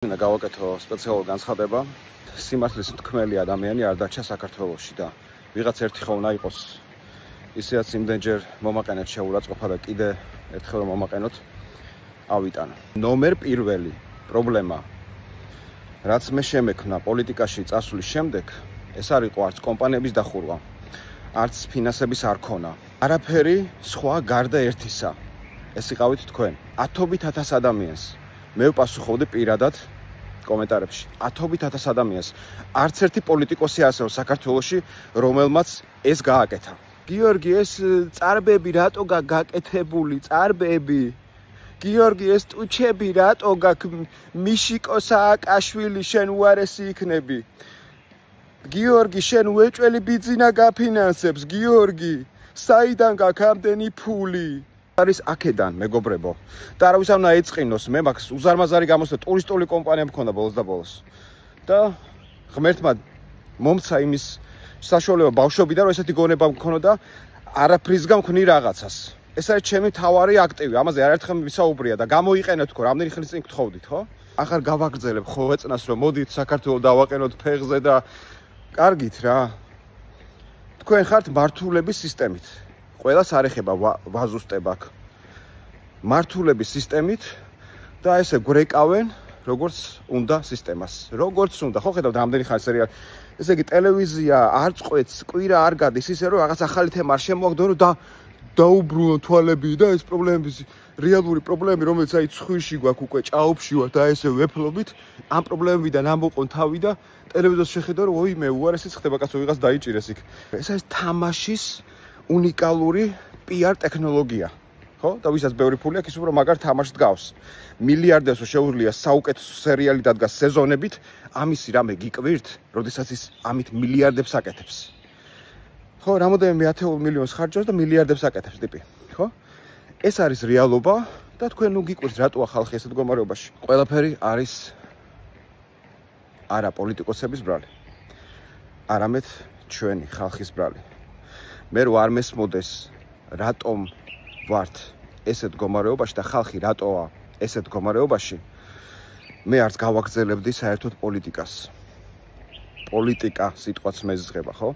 მინდა გავაკეთო სპეციალური განცხადება. Სიმართლის თქმელი ადამიანი არ დარჩა საქართველოში და ვიღაც ერთი ხო უნდა იყოს ისეაც იმდენჯერ მომაყენეთ შეურაცხყოფა და კიდე ერთხელ მომაყენოთ ავიტანო. ნომერ პირველი პრობლემა რაც მე შემექმნა პოლიტიკაში წასვლის შემდეგ ეს არ იყო არც კომპანიების დახურვა, არც ფინანსების არქონა. არაფერი სხვა გარდა ერთისა. ეს იყავით თქვენ. ათობით ათას ადამიანს მე ვპასუხობდი პირადად კომენტარებში. ათობით ათას ადამიანს. არც ერთი პოლიტიკოსი არ არსებობს საქართველოში, რომელმაც ეს გააკეთა. გიორგი, ეს წარბები რატო გაკეთებული, წარბები? გიორგი, ეს ტუჩები რატო მიშიკო სააკაშვილი შენ უარესი იქნები? გიორგი, შენ უეჭველი ბიძინა გაფინანსებს, გიორგი, საიდან გაქვს ამდენი ფული? არის აქედან მეგობრებო და არავის არ უნდა ეწყინოს. მე მაქვს უზარმაზარი გამოსვლა ტურისტული კომპანია მქონდა ბოლოს და ბოლოს და ღმერთმა მომცა იმის საშუალება ბავშვობიდან რომ ესეთი გონება მქონოდა არაფრისგან მქონი რაღაცას. ეს არის ჩემი თავარი აქტივი, ამაზე არაერთხელ ვისაუბრია და გამოიყენეთ თქო, რამდენი ხნის წინ გთხოვდით, ხო? ახლა გავაგრძელებ ხო ეწნას რომ მოდით საქართველოს დავაყენოთ ფეხზე და კარგით რა. თქვენ ხართ მართულების სისტემით. ყველას არ ეხება ვაზუსტება აქ. მართულების სისტემით და ესე გვრეკავენ როგორც უნდა სისტემას. როგორც უნდა. ხო ხედავთ რამდენი ხანი სერიალი. ესე იგი ტელევიზია არ წყვეტს, კვირა არ გადის ისე რომ რაღაც ახალი თემა არ შემოაგდო რომ დაუბრუნო თვალები და ეს პრობლემების რეალური პრობლემები რომელიც აი ცხვირში გვაქვს უკვე ჭაობში ვარ და ესე ვეფლობით ამ პრობლემებიდან ამოყონ თავი და ტელევიზორს შეხედავ რომ ოიმე უარესიც ხდება კაცო ვიღაც დაიჭირეს იქ. ეს არის თამაშის უნიკალური PR ტექნოლოგია. ხო? და ვისაც ბევრი ფული აქვს, ის უფრო მაგარ თამაშს გავს. მილიარდებს შეუძლია საუკეთესო სერიალი დადგას სეზონებით, ამისი რამე გიკვირთ, როდესაც ის ამით მილიარდებს აკეთებს. ხო, რამოდენიმე ათეულ მილიონს ხარჯავს და მილიარდებს აკეთებს ტიპი. ხო? ეს არის რეალობა და თქვენ ნუ გიკვირთ რატოა ხალხი ესეთ მდგომარეობაში. ყველაფერი არის არა პოლიტიკოსების ბრალი. არამედ ჩვენი ხალხის ბრალი. მე რო არ მესმოდეს რატომ ვართ ესეთ მდგომარეობაში და ხალხი რატოა ესეთ მდგომარეობაში, მე არც გავაგრძელებდი საერთოდ პოლიტიკას. პოლიტიკა სიტყვაც მეზღება, ხო?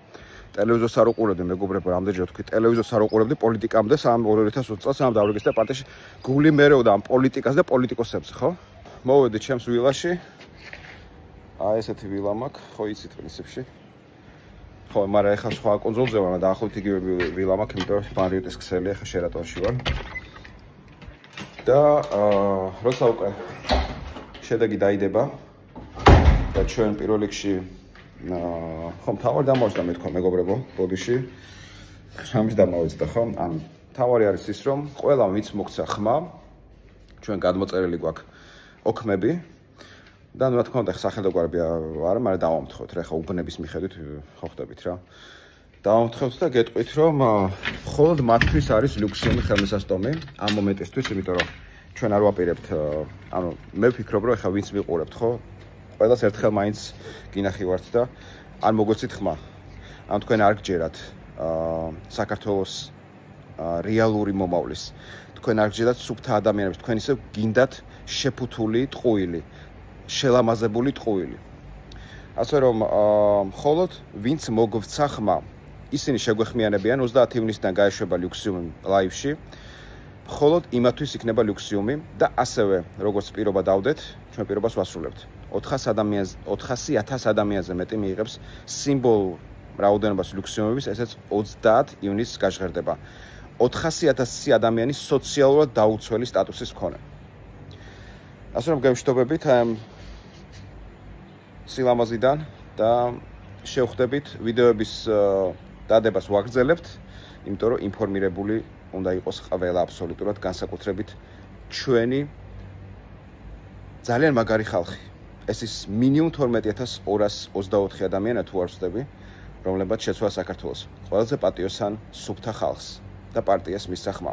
ტელევიზორს არ უყურებდი, მეგობრებო, რამდენჯერ თქვი, ტელევიზორს არ უყურებდი პოლიტიკამდე 2020 წელს სამ დავრეგისტრირდა პარტიაში გული მერეოდა ამ პოლიტიკას და პოლიტიკოსებს, ხო? მოვედი ჩემს ვილაში. აი ესეთი ვილა მაქვს, ხო იცით პრინციპში. ხო, მაგრამ ეხლა სხვა კონსოლზე ვარ, დაახლოებით იგივე ვილა მაქვს, იმიტომ რომ მარიოტის ქსელი ეხლა შერატონში ვარ. და როცა უკვე შედეგი დაიდება და ჩვენ პირველ რიგში ხო მთავარი დამოვიწყდა მე თქვა მეგობრებო, ბოდიში. სამის დამოვიწყდა, ხო? ანუ მთავარი არის ის, რომ ყველა ვინც მოგცა ხმა, ჩვენ გადმოწერილი გვაქვს ოქმები. და რა თქმა უნდა სახელდაგვარები არა, მაგრამ დავამთხოთ რა, ხა უბნების მიხედვით ხო ხდებით რა. დავამთხოთ და გეტყვით რომ მხოლოდ მათთვის არის ლუქსიუმი ხელმისაწვდომი ამ მომენტისთვის, იმიტომ რომ ჩვენ არ ვაპირებთ, ანუ მე ვფიქრობ რომ ხა ვინც მიყურებთ, ხო? ყველას ერთხელ მაინც გინახივართ და არ მოგვეცით ხმა. ანუ თქვენ არ გჯერათ საქართველოს რეალური მომავლის. თქვენ არ გჯერათ სუფთა ადამიანებს, თქვენ ისე გინდათ შეფუთული ტყუილი. შელამაზებული ტყუილი. ასე რომ მხოლოდ ვინც მოგვცა ხმა, ისინი შეგვეხმიანებიან 30 ივნისიდან გაეშვება ლუქსიუმი ლაივში. მხოლოდ იმათთვის იქნება ლუქსიუმი და ასევე როგორც პირობა დავდეთ, ჩვენ პირობას ვასრულებთ. 400,000 ადამიანზე მეტი მიიღებს სიმბოლურ რაოდენობას ლუქსიუმების, ესეც 30 ივნისს გაჟღერდება. 400,000 ადამიანის სოციალურად დაუცველი სტატუსის მქონე. ასე რომ გემშვიდობებით აი ამ სილამაზიდან და შევხვდებით ვიდეოების დადებას ვაგრძელებთ, იმიტომ რომ ინფორმირებული უნდა იყოს ყველა აბსოლუტურად, განსაკუთრებით ჩვენი ძალიან მაგარი ხალხი. ეს ის მინიმუმ 12,224 ადამიანი თუ არ ვცდები, რომლებმაც შეცვალა საქართველოს ყველაზე პატიოსან სუფთა ხალხს და პარტიას მისცა ხმა.